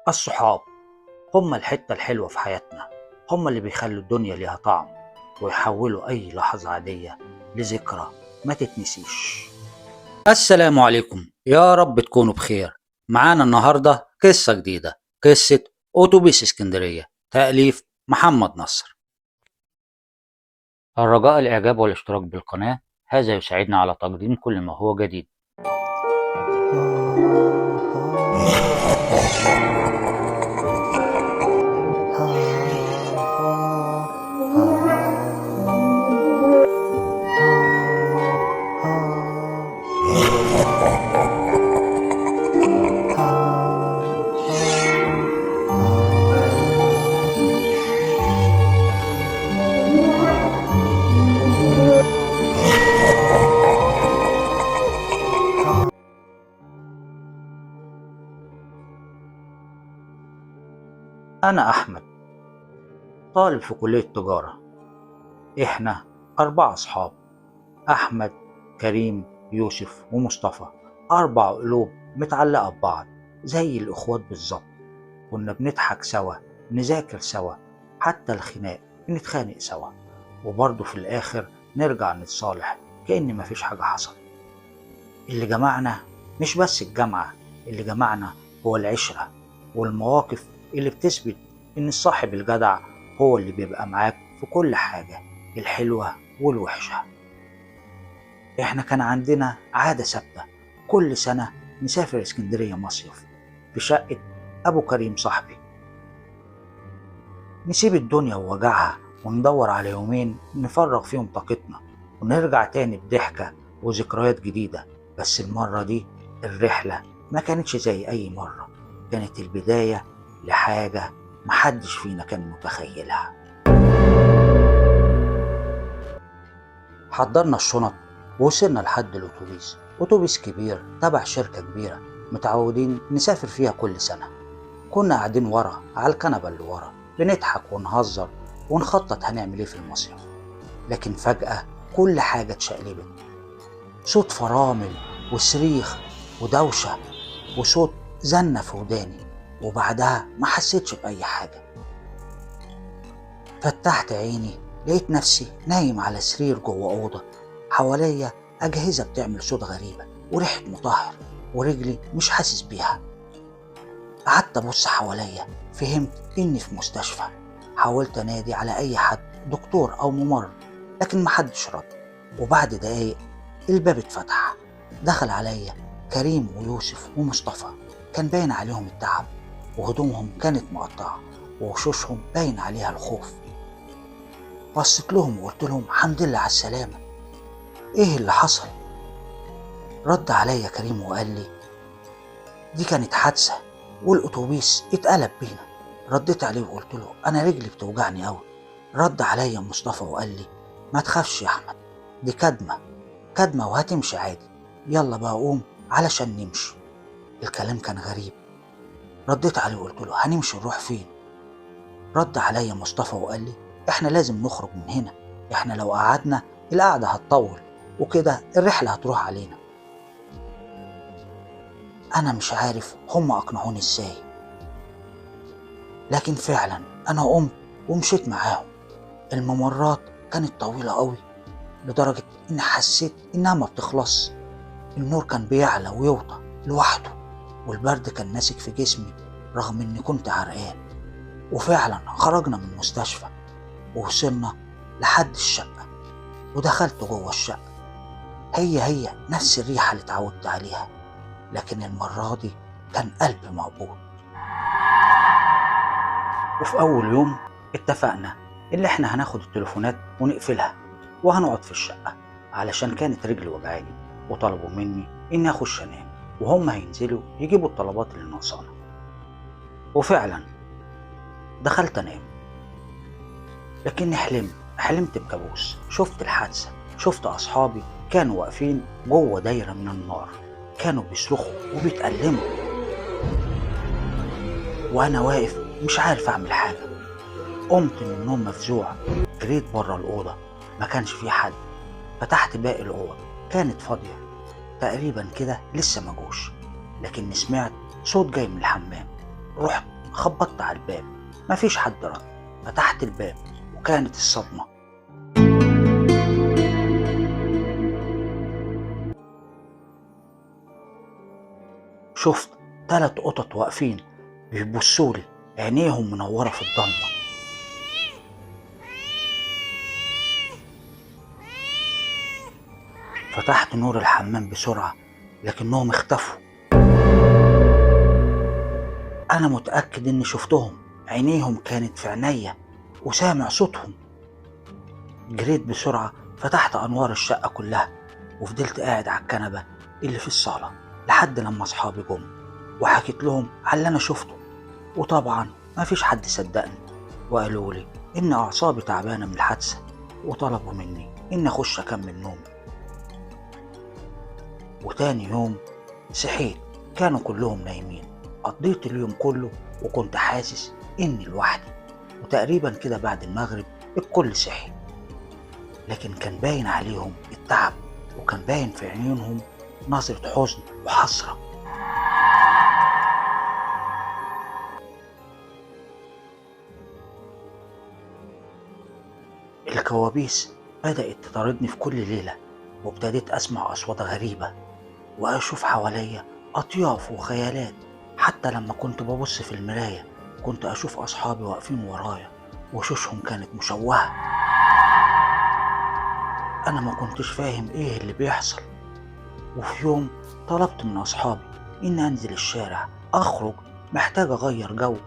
الصحاب هم الحتة الحلوة في حياتنا. هم اللي بيخلوا الدنيا ليها طعم ويحولوا أي لحظة عادية لذكرى ما تتنسيش. السلام عليكم، يا رب تكونوا بخير. معانا النهاردة قصة جديدة، قصة أتوبيس اسكندرية، تأليف محمد نصر. الرجاء الإعجاب والاشتراك بالقناة، هذا يساعدنا على تقديم كل ما هو جديد. أنا أحمد، طالب في كلية تجارة. إحنا 4 أصحاب: أحمد، كريم، يوسف ومصطفى. 4 قلوب متعلقة ببعض زي الإخوات بالظبط. كنا بنضحك سوا، نذاكر سوا، حتى الخناق نتخانق سوا، وبرضه في الآخر نرجع نتصالح كأن مفيش حاجة حصلت. اللي جمعنا مش بس الجامعة، اللي جمعنا هو العشرة والمواقف اللي بتثبت إن الصاحب الجدع هو اللي بيبقى معاك في كل حاجة، الحلوة والوحشة. إحنا كان عندنا عادة ثابتة، كل سنة نسافر اسكندرية مصيف في شقة أبو كريم صاحبي. نسيب الدنيا ووجعها وندور على يومين نفرغ فيهم طاقتنا، ونرجع تاني بضحكة وذكريات جديدة. بس المرة دي الرحلة ما كانتش زي أي مرة، كانت البداية لحاجة محدش فينا كان متخيلها. حضرنا الشنط ووصلنا لحد الأتوبيس، أتوبيس كبير تبع شركة كبيرة متعودين نسافر فيها كل سنة. كنا قاعدين ورا على الكنبة اللي ورا، بنضحك ونهزر ونخطط هنعمل ايه في المصيف. لكن فجأة كل حاجة اتشقلبت، صوت فرامل وصريخ ودوشة وصوت زنة في وداني، وبعدها ما حسيتش بأي حاجة. فتحت عيني لقيت نفسي نايم على سرير جوه أوضة، حواليا أجهزة بتعمل صوت غريبة وريحة مطهر، ورجلي مش حاسس بيها. قعدت أبص حواليا، فهمت إني في مستشفى. حاولت أنادي على أي حد، دكتور أو ممرض، لكن محدش رد. وبعد دقايق الباب اتفتح، دخل عليا كريم ويوسف ومصطفى. كان باين عليهم التعب، وهدومهم كانت مقطعة، ووشوشهم باين عليها الخوف. بصيت لهم وقلت لهم الحمد لله على السلامة. ايه اللي حصل؟ رد عليا كريم وقال لي دي كانت حادثة والأتوبيس اتقلب بينا. رديت عليه وقلت له أنا رجلي بتوجعني أوي. رد عليا مصطفى وقال لي ما تخافش يا أحمد، دي كدمة وهتمشي عادي، يلا بقى قوم علشان نمشي. الكلام كان غريب. رديت عليه وقلت له هنمشي نروح فين؟ رد عليا مصطفى وقال لي احنا لازم نخرج من هنا، احنا لو قعدنا القعدة هتطول وكده الرحلة هتروح علينا. أنا مش عارف هم أقنعوني إزاي، لكن فعلا أنا قمت ومشيت معاهم. الممرات كانت طويلة قوي لدرجة إني حسيت إنها ما بتخلص. النور كان بيعلى ويوطى لوحده، والبرد كان ماسك في جسمي رغم إني كنت عرقان. وفعلا خرجنا من المستشفى ووصلنا لحد الشقة، ودخلت جوه الشقة. هي نفس الريحة اللي اتعودت عليها، لكن المرة دي كان قلبي مقبوض. وفي أول يوم اتفقنا إن إحنا هناخد التليفونات ونقفلها وهنقعد في الشقة، علشان كانت رجلي وجعاني، وطلبوا مني إني أخش أنام وهم هينزلوا يجيبوا الطلبات اللي ناقصانا. وفعلا دخلت أنام، لكني حلمت بكابوس. شفت الحادثة، شفت أصحابي كانوا واقفين جوه دايرة من النار، كانوا بيصرخوا وبيتألموا، وأنا واقف مش عارف أعمل حاجة. قمت من النوم مفزوع، جريت بره الأوضة، ما كانش في حد. فتحت باقي الأوض، كانت فاضية تقريبا كده، لسه ما جوش. لكني سمعت صوت جاي من الحمام. رحت خبطت على الباب، مفيش حد رد. فتحت الباب وكانت الصدمة. شفت 3 قطط واقفين بيبصولي، عينيهم منورة في الضلمة. فتحت نور الحمام بسرعة لكنهم اختفوا. أنا متأكد إني شفتهم، عينيهم كانت في عينيا وسامع صوتهم. جريت بسرعة، فتحت أنوار الشقة كلها وفضلت قاعد على الكنبة اللي في الصالة لحد لما أصحابي جم، وحكيت لهم على اللي أنا شفته. وطبعا مفيش حد صدقني، وقالوا لي إن أعصابي تعبانة من الحادثة، وطلبوا مني إن أخش أكمل نومي. وتاني يوم صحيت كانوا كلهم نايمين. قضيت اليوم كله وكنت حاسس إني لوحدي، وتقريبا كده بعد المغرب الكل صحي، لكن كان باين عليهم التعب، وكان باين في عيونهم نظرة حزن وحسرة. الكوابيس بدأت تطاردني في كل ليلة، وابتديت أسمع أصوات غريبة وأشوف حواليا أطياف وخيالات. حتى لما كنت ببص في المراية كنت أشوف أصحابي واقفين ورايا، وشوشهم كانت مشوهة. أنا ما كنتش فاهم إيه اللي بيحصل. وفي يوم طلبت من أصحابي إن أنزل الشارع أخرج، محتاج أغير جو،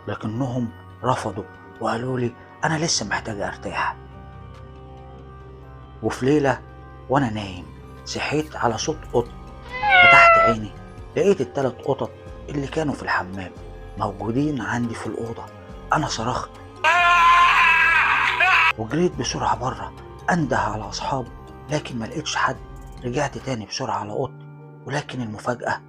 لكنهم رفضوا وقالوا لي أنا لسه محتاج أرتاح. وفي ليلة وأنا نايم صحيت على صوت قط. فتحت عيني لقيت ال3 قطط اللي كانوا في الحمام موجودين عندي في الأوضة. أنا صرخت وجريت بسرعة بره أنده على أصحابي، لكن ما لقيتش حد. رجعت تاني بسرعة على أوضتي، ولكن المفاجأة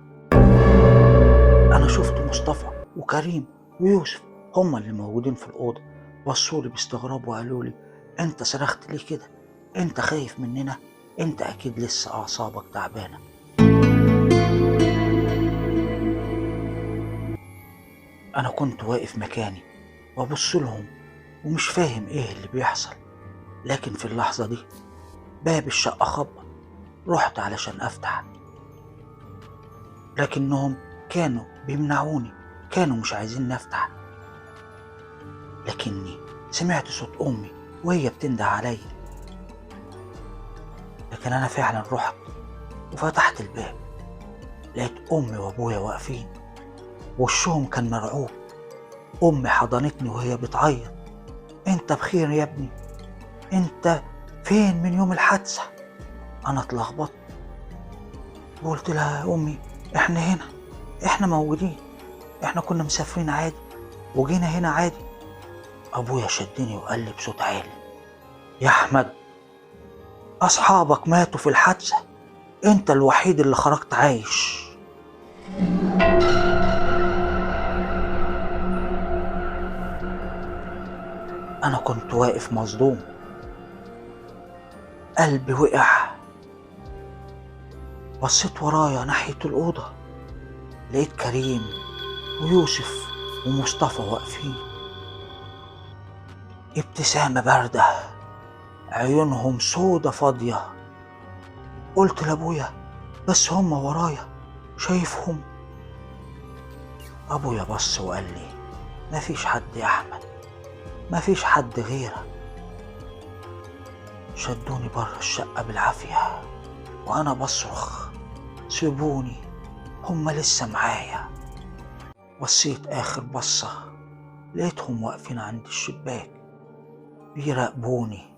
أنا شفت مصطفى وكريم ويوسف هما اللي موجودين في الأوضة. بصولي باستغراب وقالوا لي أنت صرخت ليه كده؟ أنت خايف مننا؟ أنت أكيد لسه أعصابك تعبانة. أنا كنت واقف مكاني وأبص لهم ومش فاهم إيه اللي بيحصل، لكن في اللحظة دي باب الشقة خبط. رحت علشان أفتح، لكنهم كانوا بيمنعوني، كانوا مش عايزين نفتح. لكني سمعت صوت أمي وهي بتنده عليا، لكن أنا فعلا رحت وفتحت الباب. لقيت أمي وأبويا واقفين، وشهم كان مرعوب. أمي حضنتني وهي بتعيط، أنت بخير يا ابني؟ أنت فين من يوم الحادثة؟ أنا اتلخبطت وقلت لها يا أمي إحنا هنا، إحنا موجودين، إحنا كنا مسافرين عادي وجينا هنا عادي. أبويا شدني وقال لي بصوت عالي يا أحمد، أصحابك ماتوا في الحادثة، أنت الوحيد اللي خرجت عايش. أنا كنت واقف مصدوم، قلبي وقع. بصيت ورايا ناحية الأوضة، لقيت كريم ويوسف ومصطفى واقفين، ابتسامة باردة، عيونهم سودة فاضية. قلت لأبويا بس هم ورايا، شايفهم؟ أبويا بص وقال لي مفيش حد يا أحمد، مفيش حد غيرك. شدوني بره الشقة بالعافية وأنا بصرخ سيبوني، هم لسه معايا. بصيت آخر بصة لقيتهم واقفين عند الشباك بيراقبوني،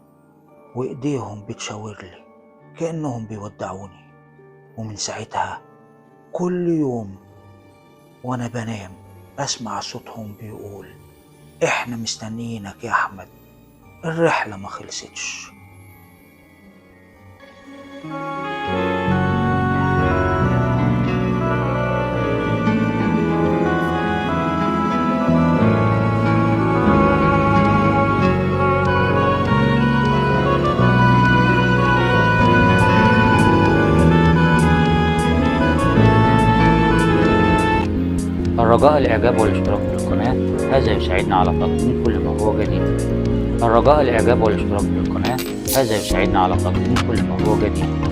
وإيديهم بتشاورلي كأنهم بيودعوني. ومن ساعتها كل يوم وأنا بنام أسمع صوتهم بيقول إحنا مستنيينك يا أحمد، الرحلة ما خلصتش. الرجاء الإعجاب والاشتراك في القناة، هذا يساعدنا على تقديم كل ما هو جديد. الرجاء الإعجاب والاشتراك في القناة، هذا يساعدنا على تقديم كل ما هو جديد.